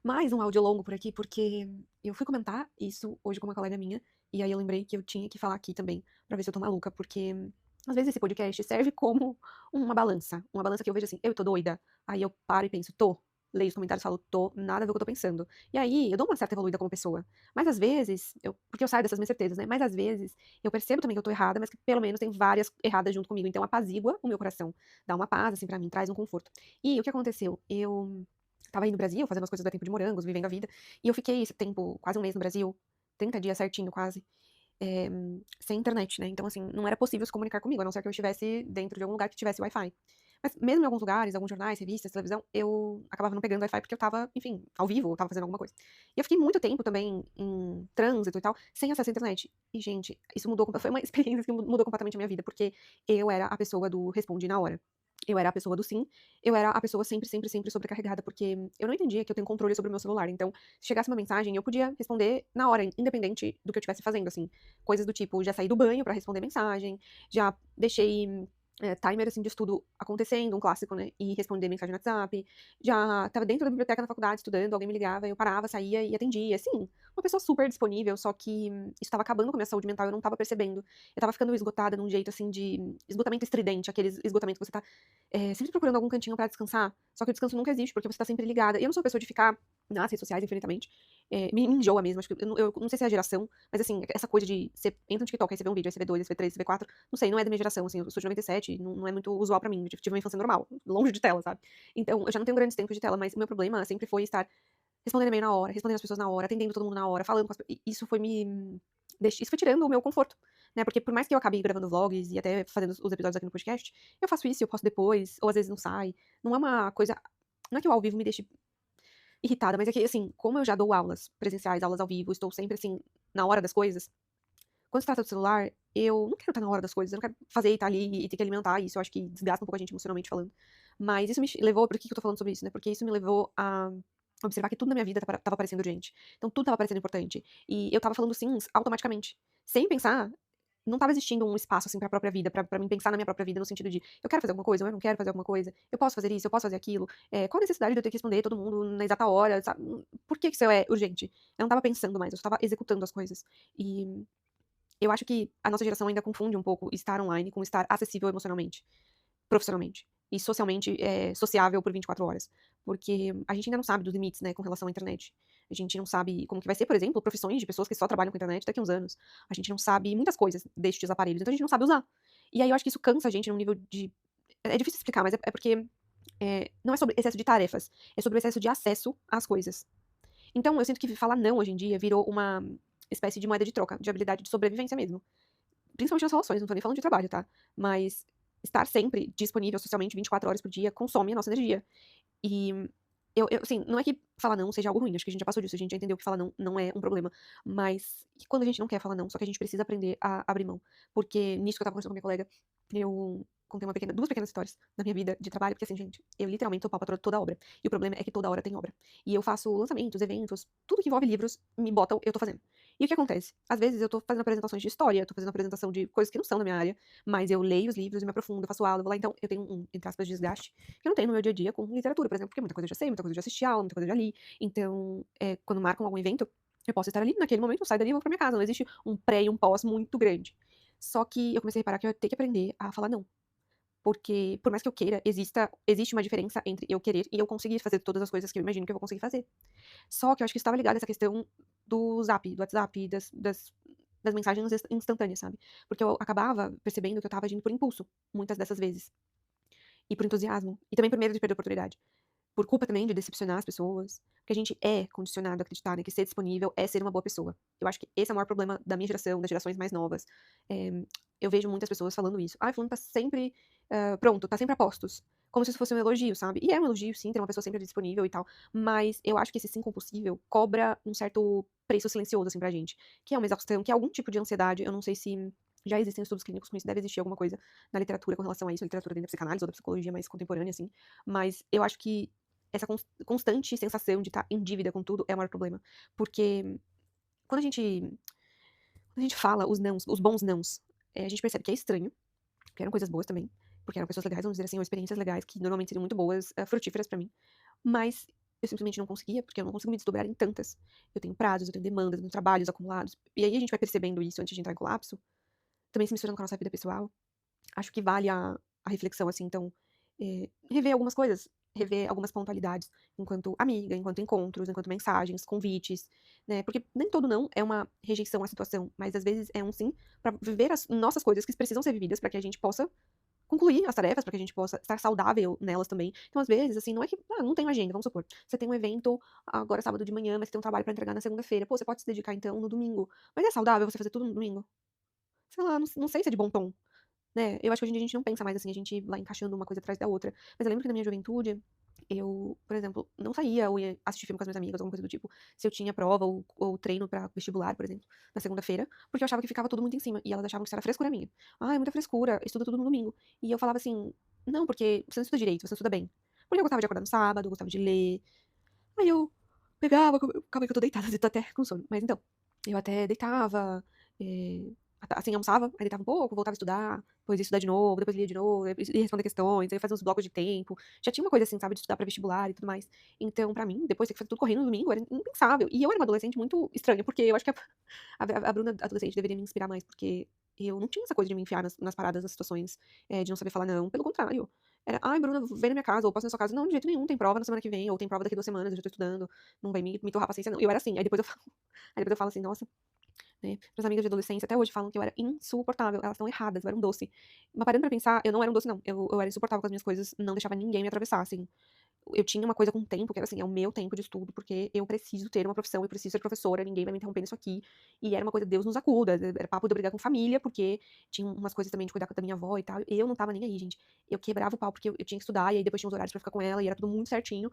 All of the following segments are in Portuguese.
Mais um áudio longo por aqui, porque eu fui comentar isso hoje com uma colega minha, e aí eu lembrei que eu tinha que falar aqui também, pra ver se eu tô maluca, porque às vezes esse podcast serve como uma balança que eu vejo assim, eu tô doida, aí eu paro e penso, tô, leio os comentários e falo, tô, nada a ver com o que eu tô pensando. E aí eu dou uma certa evoluída como pessoa, mas às vezes, porque eu saio dessas minhas certezas, né, mas às vezes eu percebo também que eu tô errada, mas que pelo menos tem várias erradas junto comigo, então apazigua o meu coração, dá uma paz, assim, pra mim, traz um conforto. E o que aconteceu? Eu tava aí no Brasil, fazendo as coisas do Tempo de Morangos, vivendo a vida, e eu fiquei esse tempo, quase um mês no Brasil, 30 dias certinho quase, eh, sem internet, né, então assim, não era possível se comunicar comigo, a não ser que eu estivesse dentro de algum lugar que tivesse Wi-Fi. Mas mesmo em alguns lugares, alguns jornais, revistas, televisão, eu acabava não pegando Wi-Fi porque eu estava, enfim, ao vivo, eu estava fazendo alguma coisa. E eu fiquei muito tempo também em trânsito e tal, sem acesso à internet. E gente, isso mudou, foi uma experiência que mudou completamente a minha vida, porque eu era a pessoa do responde na hora. Eu era a pessoa do sim, eu era a pessoa sempre, sempre, sempre sobrecarregada, porque eu não entendia que eu tenho controle sobre o meu celular. Então, se chegasse uma mensagem, eu podia responder na hora, independente do que eu estivesse fazendo, assim. Coisas do tipo, já saí do banho pra responder mensagem, já deixei timer, assim, de estudo acontecendo, um clássico, né, e responder mensagem no WhatsApp. Já estava dentro da biblioteca na faculdade estudando, alguém me ligava, eu parava, saía e atendia. Assim, uma pessoa super disponível, só que isso estava acabando com a minha saúde mental, eu não estava percebendo. Eu estava ficando esgotada num jeito, assim, de esgotamento estridente, aqueles esgotamento que você tá sempre procurando algum cantinho pra descansar, só que o descanso nunca existe, porque você tá sempre ligada. E eu não sou uma pessoa de ficar nas redes sociais infinitamente. Me enjoa mesmo, acho que eu não sei se é a geração, mas assim, essa coisa de você entra no TikTok, aí você vê um vídeo, aí você vê dois, aí você vê três, você vê quatro, não sei, não é da minha geração, assim, eu sou de 97, não é muito usual pra mim, eu tive uma infância normal, longe de tela, sabe? Então, eu já não tenho grandes tempos de tela, mas o meu problema sempre foi estar respondendo e-mail na hora, respondendo as pessoas na hora, atendendo todo mundo na hora, falando com as pessoas. Isso foi isso foi tirando o meu conforto, né? Porque por mais que eu acabe gravando vlogs e até fazendo os episódios aqui no podcast, eu faço isso, eu posto depois, ou às vezes não sai. Não é uma coisa. Não é que o ao vivo me deixe irritada, mas é que, assim, como eu já dou aulas presenciais, aulas ao vivo, estou sempre, assim, na hora das coisas, quando se trata do celular, eu não quero estar na hora das coisas, eu não quero fazer e estar ali e ter que alimentar isso, eu acho que desgasta um pouco a gente emocionalmente falando. Mas isso me levou, por que que eu tô falando sobre isso, né? Porque isso me levou a observar que tudo na minha vida tava parecendo urgente. Então tudo tava parecendo importante. E eu tava falando sims automaticamente. Sem pensar, não tava existindo um espaço, assim, pra própria vida, pra mim pensar na minha própria vida, no sentido de, eu quero fazer alguma coisa, ou eu não quero fazer alguma coisa, eu posso fazer isso, eu posso fazer aquilo, qual a necessidade de eu ter que responder todo mundo na exata hora, sabe? Por que que isso é urgente? Eu não tava pensando mais, eu só tava executando as coisas. E eu acho que a nossa geração ainda confunde um pouco estar online com estar acessível emocionalmente, profissionalmente e socialmente, sociável por 24 horas. Porque a gente ainda não sabe dos limites, né, com relação à internet. A gente não sabe como que vai ser, por exemplo, profissões de pessoas que só trabalham com internet daqui a uns anos. A gente não sabe muitas coisas destes aparelhos, então a gente não sabe usar. E aí eu acho que isso cansa a gente num nível de é difícil explicar, mas é porque, não é sobre excesso de tarefas, é sobre o excesso de acesso às coisas. Então eu sinto que falar não hoje em dia virou uma espécie de moeda de troca, de habilidade de sobrevivência mesmo. Principalmente nas relações, não tô nem falando de trabalho, tá? Mas estar sempre disponível socialmente 24 horas por dia consome a nossa energia. E assim, não é que falar não seja algo ruim, acho que a gente já passou disso, a gente já entendeu que falar não não é um problema. Mas e quando a gente não quer falar não, só que a gente precisa aprender a abrir mão. Porque nisso que eu estava conversando com a minha colega, eu contei duas pequenas histórias da minha vida de trabalho, porque assim, gente, eu literalmente tô pau pra toda obra. E o problema é que toda hora tem obra. E eu faço lançamentos, eventos, tudo que envolve livros, me botam, eu tô fazendo. E o que acontece? Às vezes eu tô fazendo apresentações de história, eu tô fazendo apresentação de coisas que não são da minha área, mas eu leio os livros e me aprofundo, eu faço aula, eu vou lá, então eu tenho entre aspas, desgaste que eu não tenho no meu dia a dia com literatura, por exemplo, porque muita coisa eu já sei, muita coisa eu já assisti aula, muita coisa eu já li. Então, quando marcam algum evento, eu posso estar ali, naquele momento, eu saio dali e vou pra minha casa. Não existe um pré e um pós muito grande. Só que eu comecei a reparar que eu ia ter que aprender a falar não. Porque, por mais que eu queira, existe uma diferença entre eu querer e eu conseguir fazer todas as coisas que eu imagino que eu vou conseguir fazer. Só que eu acho que isso estava ligado a essa questão do Zap, do WhatsApp, das mensagens instantâneas, sabe? Porque eu acabava percebendo que eu estava agindo por impulso, muitas dessas vezes. E por entusiasmo. E também por medo de perder a oportunidade. Por culpa também de decepcionar as pessoas, porque a gente é condicionado a acreditar, né, que ser disponível é ser uma boa pessoa. Eu acho que esse é o maior problema da minha geração, das gerações mais novas. Eu vejo muitas pessoas falando isso. "Ai, fulano tá sempre, pronto, tá sempre a postos", como se isso fosse um elogio, sabe. E é um elogio sim, ter uma pessoa sempre disponível e tal, mas eu acho que esse sim compulsível cobra um certo preço silencioso, assim, pra gente, que é uma exaustão, que é algum tipo de ansiedade, eu não sei se já existem estudos clínicos com isso, deve existir alguma coisa na literatura com relação a isso, literatura dentro da psicanálise ou da psicologia mais contemporânea, assim, mas eu acho que essa constante sensação de estar em dívida com tudo é o maior problema. Porque quando a gente, quando a gente fala os nãos, os bons nãos, a gente percebe que é estranho, porque eram coisas boas também, porque eram pessoas legais, vamos dizer assim, ou experiências legais que normalmente seriam muito boas, frutíferas pra mim. Mas eu simplesmente não conseguia, porque eu não consigo me desdobrar em tantas. Eu tenho prazos, eu tenho demandas, eu tenho trabalhos acumulados. E aí a gente vai percebendo isso antes de entrar em colapso, também se misturando com a nossa vida pessoal. Acho que vale a reflexão, assim, então, rever algumas coisas, rever algumas pontualidades, enquanto amiga, enquanto encontros, enquanto mensagens, convites, né, porque nem todo não é uma rejeição à situação, mas às vezes é um sim pra viver as nossas coisas que precisam ser vividas pra que a gente possa concluir as tarefas, pra que a gente possa estar saudável nelas também. Então, às vezes, assim, não é que, não tenho agenda, vamos supor, você tem um evento agora sábado de manhã, mas você tem um trabalho pra entregar na segunda-feira, pô, você pode se dedicar então no domingo, mas é saudável você fazer tudo no domingo? Sei lá, não sei se é de bom tom. Né, eu acho que hoje em dia a gente não pensa mais assim, a gente vai encaixando uma coisa atrás da outra. Mas eu lembro que na minha juventude, eu, por exemplo, não saía ou ia assistir filme com as minhas amigas, alguma coisa do tipo, se eu tinha prova ou treino pra vestibular, por exemplo, na segunda-feira, porque eu achava que ficava tudo muito em cima, e elas achavam que isso era frescura minha. "Ai, muita frescura, estuda tudo no domingo". E eu falava assim: "Não, porque você não estuda direito, você não estuda bem". Porque eu gostava de acordar no sábado, eu gostava de ler. Aí eu pegava, calma aí que eu tô deitada, eu tô até com sono. Mas então, eu até deitava, assim, almoçava, aí deitava um pouco, voltava a estudar, depois ia estudar de novo, depois lia de novo, depois ia responder questões, aí eu fazia uns blocos de tempo. Já tinha uma coisa assim, sabe, de estudar pra vestibular e tudo mais. Então, pra mim, depois ter que fazer tudo correndo no domingo, era impensável. E eu era uma adolescente muito estranha, porque eu acho que a Bruna adolescente deveria me inspirar mais, porque eu não tinha essa coisa de me enfiar nas paradas, nas situações, de não saber falar não. Pelo contrário. Era, ai, Bruna, vem na minha casa, ou posso ir na sua casa. Não, de jeito nenhum, tem prova na semana que vem, ou tem prova daqui 2 semanas, eu já tô estudando, não vai me torrar a paciência, não. E eu era assim, aí depois eu falo, aí depois eu falo assim, nossa, né, minhas amigas de adolescência até hoje falam que eu era insuportável, elas estão erradas, eu era um doce. Mas parando pra pensar, eu não era um doce, não. Eu era insuportável com as minhas coisas, não deixava ninguém me atravessar, assim. Eu tinha uma coisa com o tempo, que era assim, é o meu tempo de estudo, porque eu preciso ter uma profissão, eu preciso ser professora, ninguém vai me interromper nisso aqui. E era uma coisa, Deus nos acuda, era papo de eu brigar com família, porque tinha umas coisas também de cuidar da minha avó e tal. Eu não tava nem aí, gente. Eu quebrava o pau porque eu tinha que estudar, e aí depois tinha os horários pra ficar com ela, e era tudo muito certinho.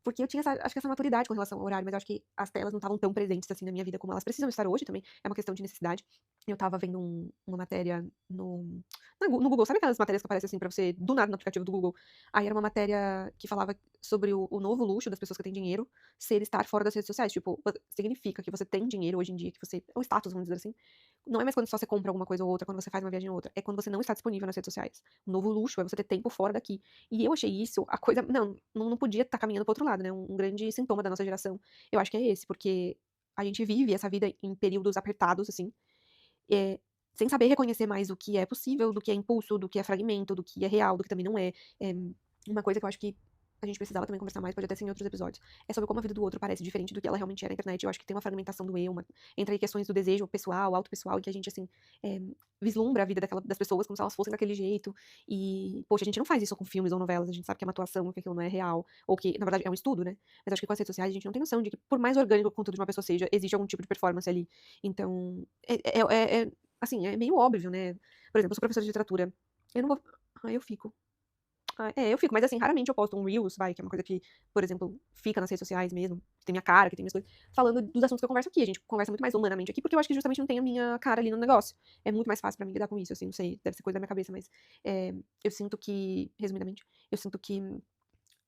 Porque eu tinha acho que essa maturidade com relação ao horário, mas eu acho que as telas não estavam tão presentes assim na minha vida como elas precisam estar hoje também. É uma questão de necessidade. Eu tava vendo uma matéria no Google, sabe aquelas matérias que aparecem assim pra você, do nada no aplicativo do Google? Aí era uma matéria que falava sobre o novo luxo das pessoas que têm dinheiro ser estar fora das redes sociais. Tipo, significa que você tem dinheiro hoje em dia, que você. É um status, vamos dizer assim. Não é mais quando só você compra alguma coisa ou outra, quando você faz uma viagem ou outra. É quando você não está disponível nas redes sociais. O novo luxo é você ter tempo fora daqui. E eu achei isso a coisa. Não podia estar caminhando pro outro lado, né? Um grande sintoma da nossa geração. Eu acho que é esse, porque a gente vive essa vida em períodos apertados, assim, é, sem saber reconhecer mais o que é possível, do que é impulso, do que é fragmento, do que é real, do que também não é. É uma coisa que eu acho que a gente precisava também conversar mais, pode até ser em outros episódios. É sobre como a vida do outro parece diferente do que ela realmente é na internet. Eu acho que tem uma fragmentação do eu, entre aí questões do desejo pessoal, auto-pessoal, em que a gente, assim, é, vislumbra a vida das pessoas como se elas fossem daquele jeito. E, poxa, a gente não faz isso com filmes ou novelas, a gente sabe que é uma atuação, que aquilo não é real, ou que, na verdade, é um estudo, né? Mas acho que com as redes sociais a gente não tem noção de que, por mais orgânico que o conteúdo de uma pessoa seja, existe algum tipo de performance ali. Então, assim, é meio óbvio, né? Por exemplo, eu sou professora de literatura. Eu não vou. Ah, eu fico. Eu fico, mas assim, raramente eu posto um Reels, vai, que é uma coisa que, por exemplo, fica nas redes sociais mesmo, que tem minha cara, que tem minhas coisas, falando dos assuntos que eu converso aqui. A gente conversa muito mais humanamente aqui, porque eu acho que justamente não tem a minha cara ali no negócio. É muito mais fácil pra mim lidar com isso, assim, não sei, deve ser coisa da minha cabeça, mas eu sinto que, resumidamente, eu sinto que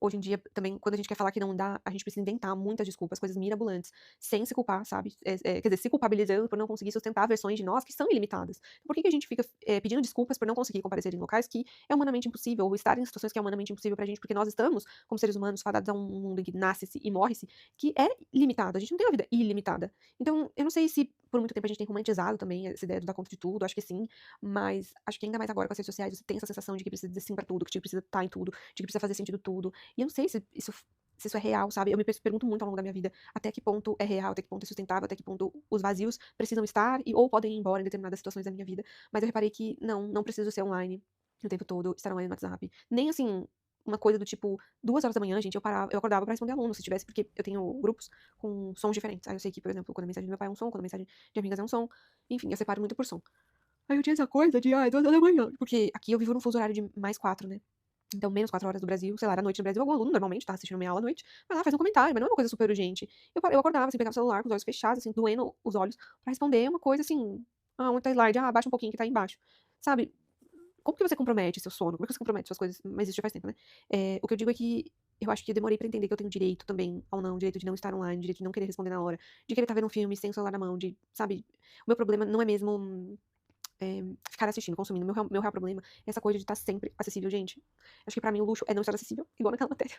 hoje em dia, também, quando a gente quer falar que não dá, a gente precisa inventar muitas desculpas, coisas mirabolantes, sem se culpar, sabe? Quer dizer, se culpabilizando por não conseguir sustentar versões de nós que são ilimitadas. Por que a gente fica pedindo desculpas por não conseguir comparecer em locais que é humanamente impossível, ou estar em situações que é humanamente impossível pra gente, porque nós estamos, como seres humanos, fadados a um mundo em que nasce-se e morre-se, que é limitado. A gente não tem uma vida ilimitada. Então, eu não sei se por muito tempo a gente tem romantizado também essa ideia do dar conta de tudo, acho que sim, mas acho que ainda mais agora com as redes sociais, você tem essa sensação de que precisa dizer sim pra tudo, que tipo, precisa estar em tudo, de que precisa fazer sentido tudo. E eu não sei se isso é real, sabe? Eu me pergunto muito ao longo da minha vida até que ponto é real, até que ponto é sustentável, até que ponto os vazios precisam estar ou podem ir embora em determinadas situações da minha vida. Mas eu reparei que não preciso ser online o tempo todo, estar online no WhatsApp. Nem assim, uma coisa do tipo, 2 horas da manhã, gente, eu acordava pra responder aluno, se tivesse, porque eu tenho grupos com sons diferentes. Aí eu sei que, por exemplo, quando a mensagem do meu pai é um som, quando a mensagem de amigas é um som. Enfim, eu separo muito por som. Aí eu tinha essa coisa de, 2 horas da manhã. Porque aqui eu vivo num fuso horário de +4, né? Então, menos 4 horas do Brasil, sei lá, era noite no Brasil, algum aluno normalmente tá assistindo minha aula à noite, vai lá, faz um comentário, mas não é uma coisa super urgente. Eu acordava, assim, pegava o celular com os olhos fechados, assim, doendo os olhos, pra responder uma coisa assim, onde tá slide? Abaixa um pouquinho que tá aí embaixo. Sabe? Como que você compromete seu sono? Como é que você compromete suas coisas? Mas isso já faz tempo, né? O que eu digo é que eu acho que eu demorei pra entender que eu tenho direito também, ou não, direito de não estar online, direito de não querer responder na hora, de querer estar vendo um filme sem o celular na mão, de, sabe? O meu problema não é mesmo ficar assistindo, consumindo. Meu real problema é essa coisa de estar sempre acessível, gente. Acho que pra mim o luxo é não estar acessível, igual naquela matéria.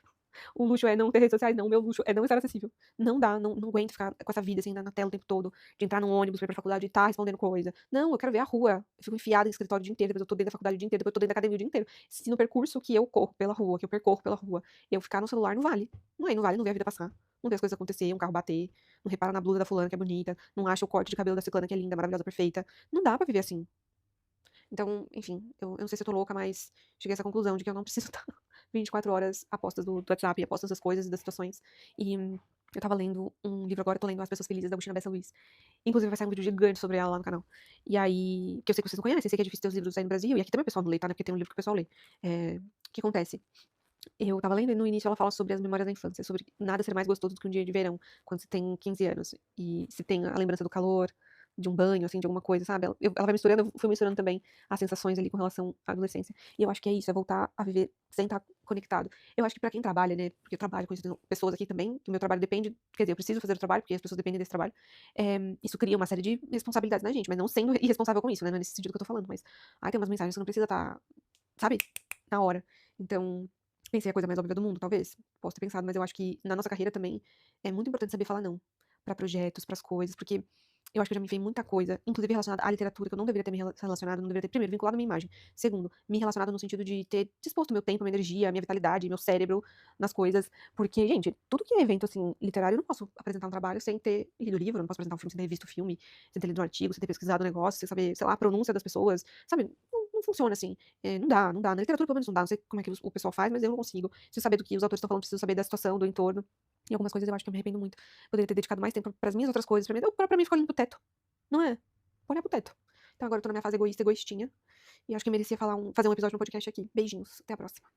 O luxo é não ter redes sociais, não. O meu luxo é não estar acessível. Não dá, não aguento ficar com essa vida, assim, na tela o tempo todo, de entrar num ônibus pra ir pra faculdade e estar respondendo coisa. Não, eu quero ver a rua. Eu fico enfiada em escritório o dia inteiro, depois eu tô dentro da faculdade o dia inteiro, depois eu tô dentro da academia o dia inteiro. Se no percurso que eu corro pela rua, que eu percorro pela rua, eu ficar no celular, não vale. Não vale, não vê a vida passar. Não vê as coisas acontecer, um carro bater, não repara na blusa da fulana que é bonita, não acha o corte de cabelo da ciclana que é linda, maravilhosa, perfeita. Não dá pra viver assim. Então, enfim, eu não sei se eu tô louca, mas cheguei a essa conclusão de que eu não preciso estar 24 horas a postas do WhatsApp, a postas das coisas e das situações. E eu tava lendo um livro agora, eu tô lendo As Pessoas Felizes, da Agostina Bessa Luiz. Inclusive, vai sair um vídeo gigante sobre ela lá no canal. E aí, que eu sei que vocês não conhecem, eu sei que é difícil ter os livros aí no Brasil, e aqui também o pessoal não lê, tá? Né? Porque tem um livro que o pessoal lê. O que acontece? Eu tava lendo e no início ela fala sobre as memórias da infância, sobre nada ser mais gostoso do que um dia de verão, quando você tem 15 anos. E se tem a lembrança do calor, de um banho, assim, de alguma coisa, sabe? Ela vai misturando, eu fui misturando também as sensações ali com relação à adolescência. E eu acho que é isso, é voltar a viver sem estar conectado. Eu acho que pra quem trabalha, né? Porque eu trabalho com pessoas aqui também, que o meu trabalho depende, quer dizer, eu preciso fazer o trabalho, porque as pessoas dependem desse trabalho. Isso cria uma série de responsabilidades na gente, mas não sendo irresponsável com isso, né? Não é nesse sentido que eu tô falando, mas. Ai, tem umas mensagens que não precisa estar, sabe? Na hora. Então, pensei a coisa mais óbvia do mundo, talvez. Posso ter pensado, mas eu acho que na nossa carreira também é muito importante saber falar não pra projetos, pras coisas, porque eu acho que eu já me enfiei em muita coisa, inclusive relacionada à literatura, que eu não deveria ter me relacionado, não deveria ter, primeiro, vinculado a minha imagem. Segundo, me relacionado no sentido de ter disposto meu tempo, minha energia, minha vitalidade, meu cérebro nas coisas. Porque, gente, tudo que é evento, assim, literário, eu não posso apresentar um trabalho sem ter lido o livro, eu não posso apresentar um filme sem ter visto o filme, sem ter lido um artigo, sem ter pesquisado o negócio, sem saber, sei lá, a pronúncia das pessoas, sabe? Não funciona assim. Não dá. Na literatura, pelo menos, não dá. Não sei como é que o pessoal faz, mas eu não consigo. Preciso saber do que os autores estão falando, preciso saber da situação, do entorno. E algumas coisas eu acho que eu me arrependo muito. Poderia ter dedicado mais tempo pras minhas outras coisas, pra mim ficar olhando pro teto. Não é? Olhar pro teto. Então agora eu tô na minha fase egoísta, egoístinha. E acho que eu merecia fazer um episódio no podcast aqui. Beijinhos. Até a próxima.